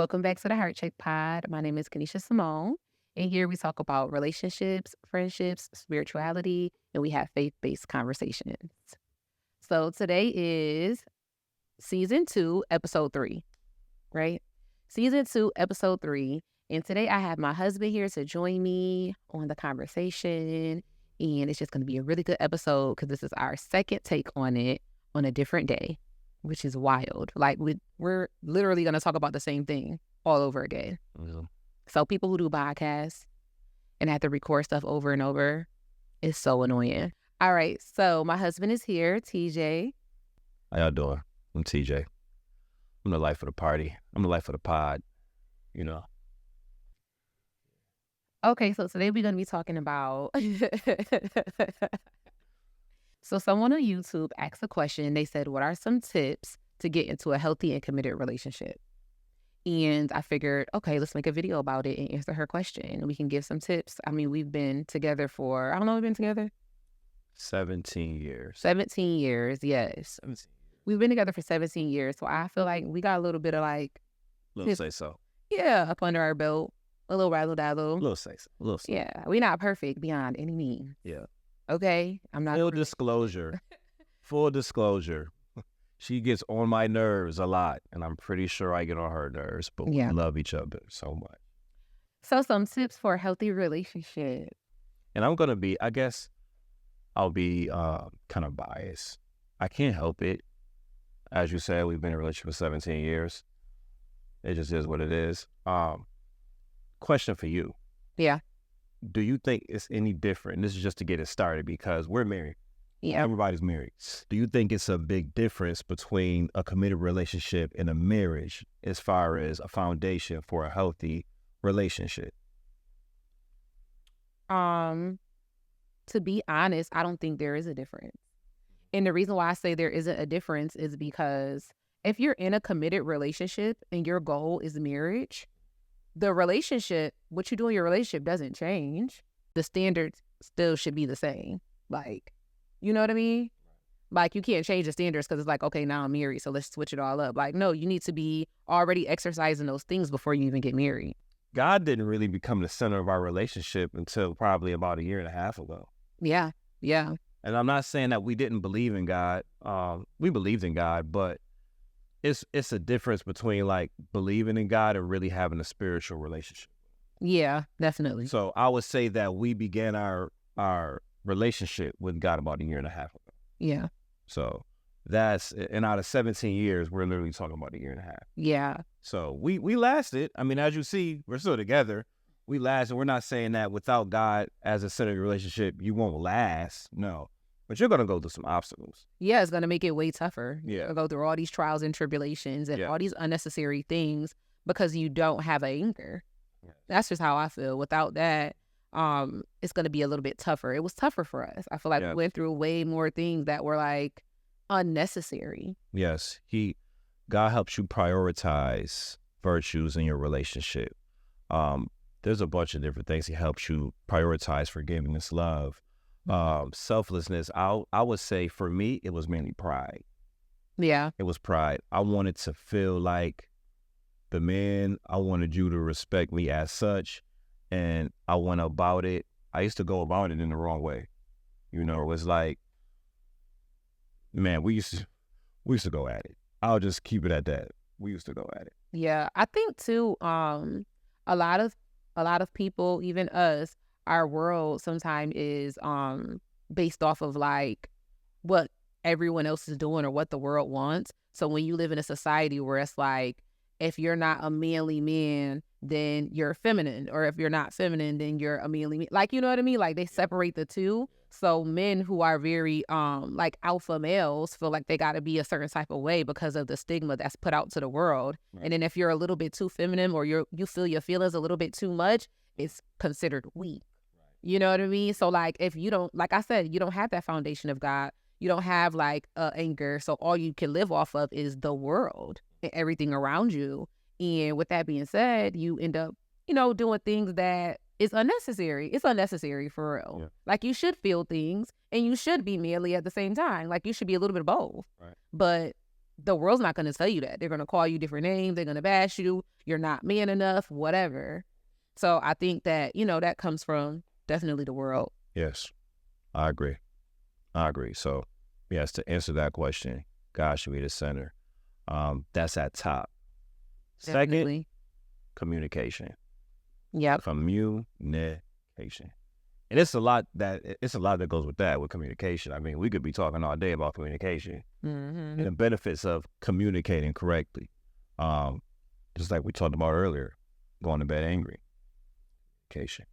Welcome back to the Heartcheckpod. My name is Kenesha Simone, and here we talk about relationships, friendships, spirituality, and we have faith-based conversations. So today is season 2, episode 3, right? Season 2, episode 3, and today I have my husband here to join me on the conversation, and it's just going to be a really good episode because this is our second take on it on a different day, which is wild. Like, we're literally going to talk about the same thing all over again. Yeah. So people who do podcasts and have to record stuff over and over is so annoying. All right, so my husband is here, TJ. How y'all doing? I'm TJ. I'm the life of the party. I'm the life of the pod, you know. Okay, so today we're going to be talking about... So someone on YouTube asked a question. They said, what are some tips to get into a healthy and committed relationship? And I figured, okay, let's make a video about it and answer her question. We can give some tips. I mean, we've been together for, I don't know, we've been together? 17 years. 17 years, yes. 17 We've been together for 17 years. So I feel like we got a little bit of like, Little say so. yeah, up under our belt. A little razzle-dazzle. Little say so. Little say. Yeah, we're not perfect beyond any means. Yeah. Okay? I'm not. Full disclosure. Full disclosure. She gets on my nerves a lot, and I'm pretty sure I get on her nerves, but Yeah. we love each other so much. So some tips for a healthy relationship. And I'm going to be, I guess, I'll be kind of biased. I can't help it. As you said, we've been in a relationship for 17 years. It just is what it is. Question for you. Yeah. Do you think it's any different? And this is just to get it started because we're married. Yeah. Everybody's married. Do you think it's a big difference between a committed relationship and a marriage as far as a foundation for a healthy relationship? To be honest, I don't think there is a difference. And the reason why I say there isn't a difference is because if you're in a committed relationship and your goal is marriage, the relationship, what you do in your relationship doesn't change. The standards still should be the same. Like, you know what I mean? Like, you can't change the standards because it's like, okay, now I'm married, so let's switch it all up. Like, no, you need to be already exercising those things before you even get married. God didn't really become the center of our relationship until probably about 1.5 years ago. Yeah, yeah. And I'm not saying that we didn't believe in God. We believed in God, but it's a difference between like believing in God and really having a spiritual relationship. Yeah, definitely. So I would say that we began our relationship with God about 1.5 years ago. Yeah, So that's, and out of 17 years, we're literally talking about 1.5 years. yeah. So we lasted. I mean, as you see, we're still together. We lasted. We're not saying that without God as a center of your relationship, you won't last. No. But you're going to go through some obstacles. Yeah, it's going to make it way tougher. Yeah. You're gonna go through all these trials and tribulations and Yeah. all these unnecessary things because you don't have an anchor. Yeah. That's just how I feel. Without that, it's going to be a little bit tougher. It was tougher for us. I feel like Yeah. we went through way more things that were like unnecessary. Yes. God helps you prioritize virtues in your relationship. There's a bunch of different things. He helps you prioritize forgiveness, love, selflessness. I would say for me, it was mainly pride. Yeah. It was pride. I wanted to feel like the man. I wanted you to respect me as such. And I went about it. I used to go about it in the wrong way. You know, it was like, man, we used to go at it. I'll just keep it at that. We used to go at it. Yeah. I think too, a lot of people, even us, our world sometimes is based off of like what everyone else is doing or what the world wants. So when you live in a society where it's like, if you're not a manly man, then you're feminine, or if you're not feminine, then you're a manly man. Like, you know what I mean? Like, they separate the two. So men who are very like alpha males feel like they got to be a certain type of way because of the stigma that's put out to the world. Right. And then if you're a little bit too feminine or you feel your feelings a little bit too much, it's considered weak. Right. You know what I mean? So like, if you don't, like I said, you don't have that foundation of God. You don't have like anger. So all you can live off of is the world and everything around you. And with that being said, you end up, doing things that is unnecessary. It's unnecessary for real. Yeah. Like, you should feel things and you should be manly at the same time. Like, you should be a little bit of both. Right. But the world's not going to tell you that. They're going to call you different names. They're going to bash you. You're not man enough, whatever. So I think that, that comes from definitely the world. Yes, I agree. So, yes, to answer that question, God should be the center. That's at top. Definitely. Second, communication. Yep. Communication. And it's a lot that goes with that, with communication. I mean, we could be talking all day about communication and the benefits of communicating correctly. Just like we talked about earlier, going to bed angry. Communication.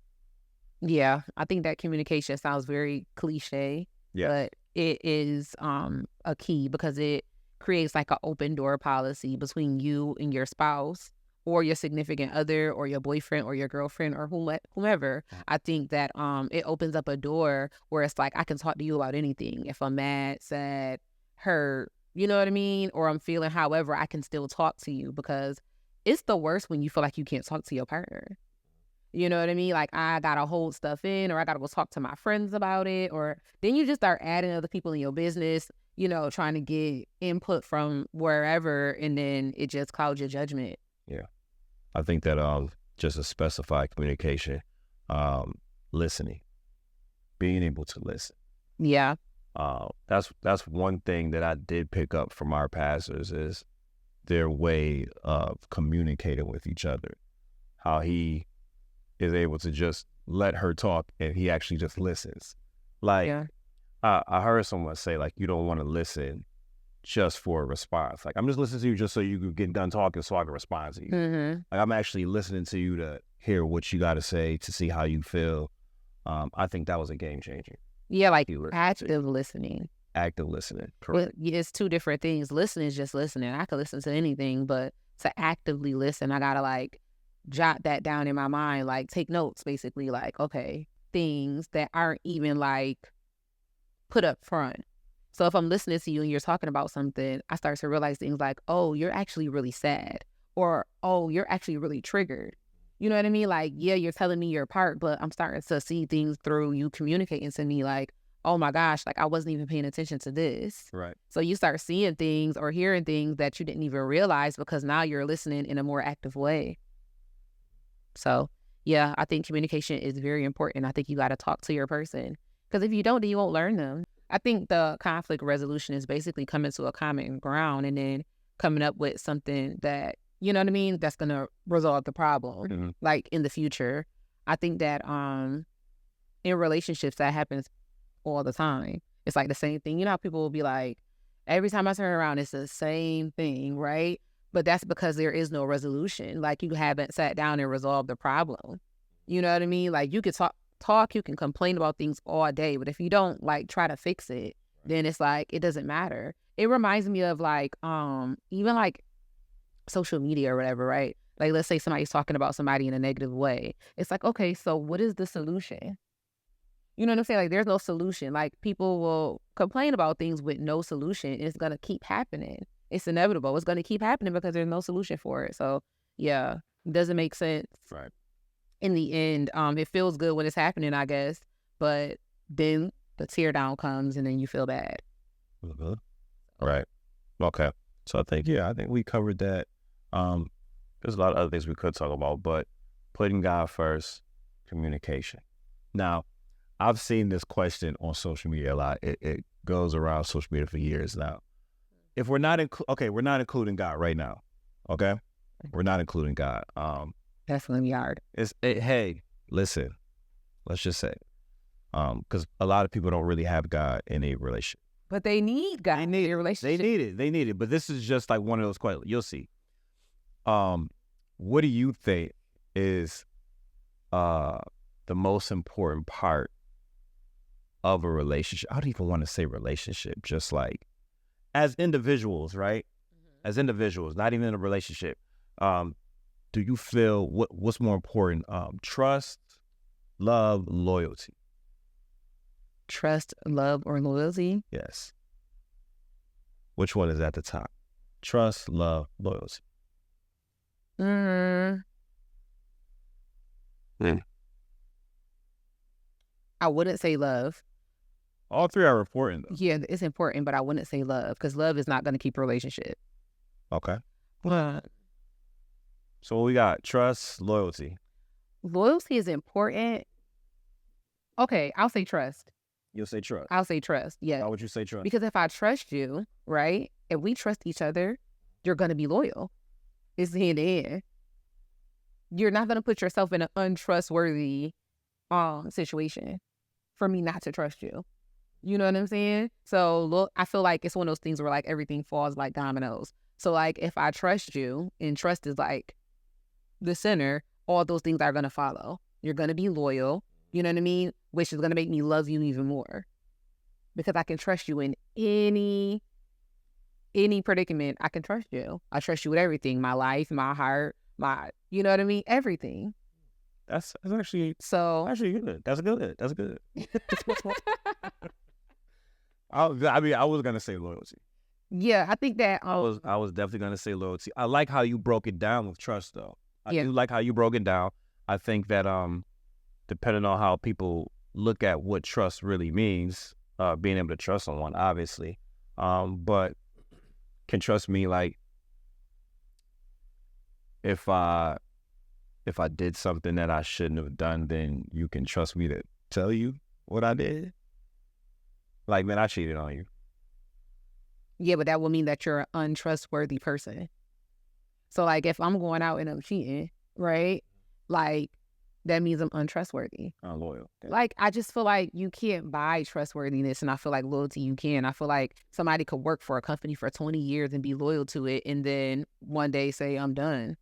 Yeah, I think that communication sounds very cliche, but it is a key because it creates like an open door policy between you and your spouse or your significant other or your boyfriend or your girlfriend or whomever. I think that it opens up a door where it's like I can talk to you about anything. If I'm mad, sad, hurt, you know what I mean? Or I'm feeling however, I can still talk to you because it's the worst when you feel like you can't talk to your partner. You know what I mean? Like I gotta hold stuff in or I gotta go talk to my friends about it. Or then you just start adding other people in your business, trying to get input from wherever, and then it just clouds your judgment. Yeah. I think that just a specified communication, listening, being able to listen. Yeah. That's one thing that I did pick up from our pastors is their way of communicating with each other. How he is able to just let her talk and he actually just listens. Like, yeah. I heard someone say, like, you don't want to listen just for a response. Like, I'm just listening to you just so you can get done talking so I can respond to you. Mm-hmm. Like, I'm actually listening to you to hear what you got to say, to see how you feel. I think that was a game changer. Yeah, like active listening. Active listening. Correct. Well, it's two different things. Listening is just listening. I could listen to anything, but to actively listen, I got to like jot that down in my mind, like take notes basically, like, okay, things that aren't even like put up front. So if I'm listening to you and you're talking about something, I start to realize things like, oh, you're actually really sad, or oh, you're actually really triggered. You know what I mean? Like, yeah, you're telling me your part, but I'm starting to see things through you communicating to me like, oh my gosh, like I wasn't even paying attention to this. Right. So you start seeing things or hearing things that you didn't even realize because now you're listening in a more active way. So yeah, I think communication is very important. I think you got to talk to your person because if you don't, then you won't learn them. I think the conflict resolution is basically coming to a common ground and then coming up with something that, you know what I mean, that's going to resolve the problem, like in the future. I think that in relationships, that happens all the time. It's like the same thing. You know how people will be like, every time I turn around, it's the same thing, right? But that's because there is no resolution. Like you haven't sat down and resolved the problem. You know what I mean? Like you could talk, you can complain about things all day, but if you don't like try to fix it, then it's like it doesn't matter. It reminds me of like even like social media or whatever, right? Like let's say somebody's talking about somebody in a negative way. It's like, okay, so what is the solution? You know what I'm saying? Like there's no solution. Like people will complain about things with no solution and it's gonna keep happening. It's inevitable. It's gonna keep happening because there's no solution for it. So yeah, it doesn't make sense. Right. In the end, it feels good when it's happening, I guess, but then the tear down comes and then you feel bad. Mm-hmm. Right. Okay. So I think we covered that. There's a lot of other things we could talk about, but putting God first, communication. Now, I've seen this question on social media a lot. It goes around social media for years now. If we're not we're not including God right now. Okay, we're not including God. That's gonna be hard. Hey, listen, let's just say, because a lot of people don't really have God in a relationship. But they need God in a relationship. They need it. But this is just like one of those questions. You'll see. What do you think is the most important part of a relationship? I don't even want to say relationship, just like as individuals, right? Mm-hmm. As individuals, not even in a relationship. Do you feel what's more important? Trust, love, loyalty. Trust, love, or loyalty? Yes. Which one is at the top? Trust, love, loyalty. I wouldn't say love. All three are important, though. Yeah, it's important, but I wouldn't say love because love is not going to keep a relationship. Okay. But So we got trust, loyalty. loyalty is important. Okay, I'll say trust. You'll say trust. I'll say trust. Yeah. Why would you say trust? Because if I trust you, right, if we trust each other, you're going to be loyal. It's hand in hand. You're not going to put yourself in an untrustworthy situation for me not to trust you. You know what I'm saying? So look, I feel like it's one of those things where like everything falls like dominoes. So like if I trust you and trust is like the center, all those things are going to follow. You're going to be loyal. You know what I mean? Which is going to make me love you even more because I can trust you in any predicament. I can trust you. I trust you with everything, my life, my heart, you know what I mean? Everything. That's actually good. That's good. That's good. I was gonna say loyalty. Yeah, I think that I was definitely gonna say loyalty. I like how you broke it down with trust, though. I do like how you broke it down. I think that depending on how people look at what trust really means, being able to trust someone, obviously, but can trust me like if I did something that I shouldn't have done, then you can trust me to tell you what I did. Like, man, I cheated on you. Yeah, but that would mean that you're an untrustworthy person. So, like, if I'm going out and I'm cheating, right? Like, that means I'm untrustworthy. Unloyal. Like, I just feel like you can't buy trustworthiness, and I feel like loyalty you can. I feel like somebody could work for a company for 20 years and be loyal to it, and then one day say, I'm done.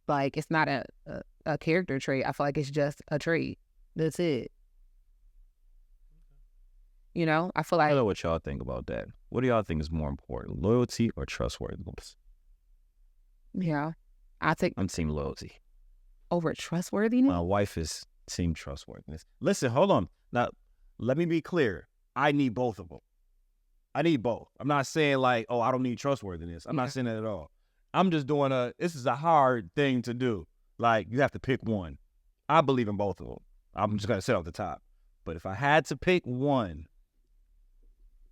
Like, it's not a character trait. I feel like it's just a trait. That's it. You know, I feel like... I don't know what y'all think about that. What do y'all think is more important, loyalty or trustworthiness? Yeah. I'm team loyalty. Over trustworthiness? My wife is team trustworthiness. Listen, hold on. Now, let me be clear. I need both of them. I need both. I'm not saying like, oh, I don't need trustworthiness. I'm not saying that at all. I'm just doing this is a hard thing to do. Like, you have to pick one. I believe in both of them. I'm just going to say off the top. But if I had to pick one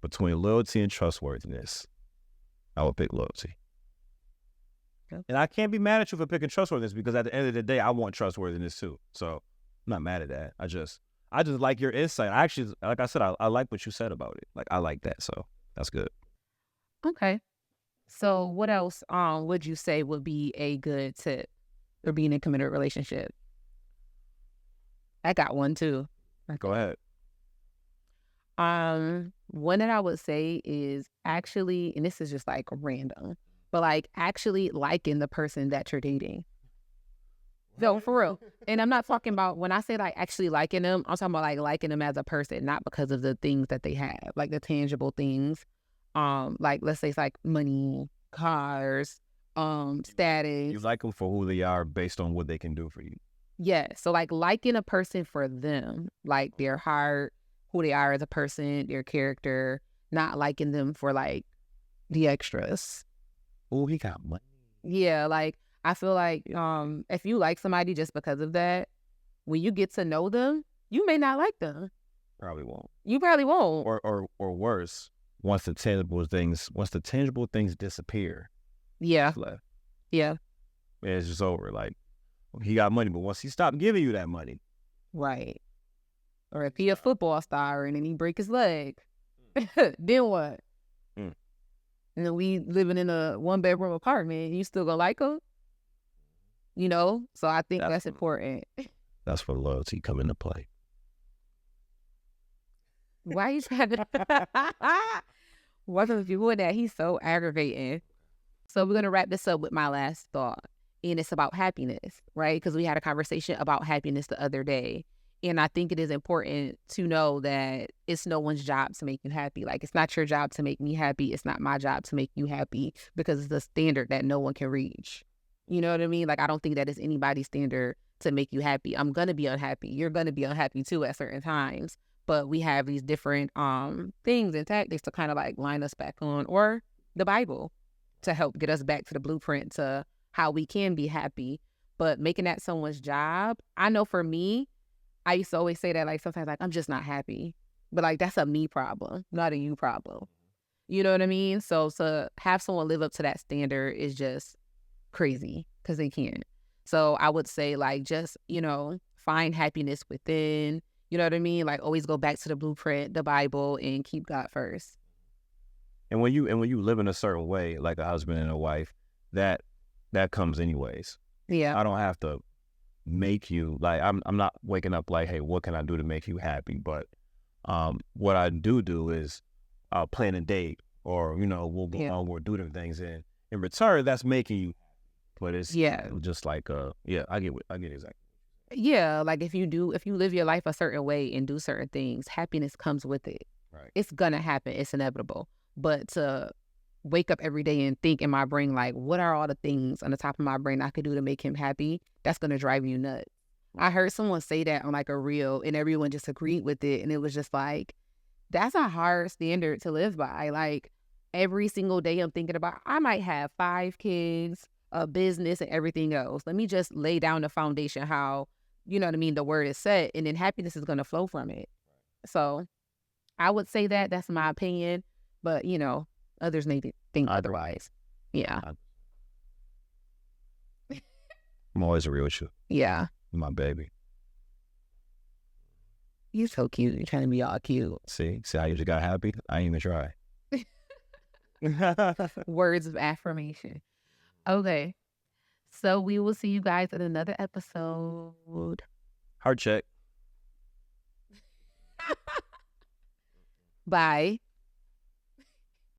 between loyalty and trustworthiness, I would pick loyalty. Okay. And I can't be mad at you for picking trustworthiness because at the end of the day, I want trustworthiness too. So I'm not mad at that. I just like your insight. I actually, like I said, I like what you said about it. Like, I like that. So that's good. Okay. So what else would you say would be a good tip for being in a committed relationship? I got one too. Okay. Go ahead. One that I would say is actually, and this is just like random, but like actually liking the person that you're dating. No, for real. And I'm not talking about, when I say like actually liking them, I'm talking about like liking them as a person, not because of the things that they have, like the tangible things. Like let's say it's like money, cars, status. You like them for who they are based on what they can do for you. Yeah. So like liking a person for them, like their heart, who they are as a person, their character, not liking them for like the extras. Oh, he got money. Yeah, like I feel like if you like somebody just because of that, when you get to know them, you may not like them. Probably won't. You probably won't. Or worse, once the tangible things disappear. Yeah. Yeah. It's just over. Like, he got money, but once he stopped giving you that money. Right. Or if he a football star and then he break his leg, then what? And then we living in a 1-bedroom apartment, you still gonna like him? You know? So I think that's important. That's where loyalty come into play. Why you trying to... What's up with you with that? He's so aggravating. So we're gonna wrap this up with my last thought. And it's about happiness, right? Because we had a conversation about happiness the other day. And I think it is important to know that it's no one's job to make you happy. Like, it's not your job to make me happy. It's not my job to make you happy because it's a standard that no one can reach. You know what I mean? Like, I don't think that is anybody's standard to make you happy. I'm going to be unhappy. You're going to be unhappy too at certain times. But we have these different things and tactics to kind of like line us back on, or the Bible to help get us back to the blueprint to how we can be happy. But making that someone's job, I know for me, I used to always say that, like, sometimes, like, I'm just not happy. But like that's a me problem, not a you problem. You know what I mean? So to have someone live up to that standard is just crazy because they can't. So I would say like just, find happiness within, you know what I mean? Like always go back to the blueprint, the Bible, and keep God first. And when you live in a certain way, like a husband and a wife, that comes anyways. Yeah. I don't have to make you like I'm not waking up like, hey, what can I do to make you happy? But what I do is plan a date, or we'll go on, we'll do them things, and in return that's making you. But it's just like I get exactly. Yeah, like if you live your life a certain way and do certain things, happiness comes with it. Right. It's gonna happen. It's inevitable. But to wake up every day and think in my brain, like, what are all the things on the top of my brain I could do to make him happy? That's gonna drive you nuts. I heard someone say that on like a reel and everyone just agreed with it. And it was just like, that's a hard standard to live by. Like every single day I'm thinking about, I might have 5 kids, a business and everything else. Let me just lay down the foundation, how, you know what I mean, the word is set, and then happiness is going to flow from it. So I would say that's my opinion, but others may think otherwise. Yeah. I'm always real with you. Yeah. My baby. You're so cute. You're trying to be all cute. See how you just got happy? I ain't even try. Words of affirmation. Okay. So we will see you guys in another episode. Heart check. Bye.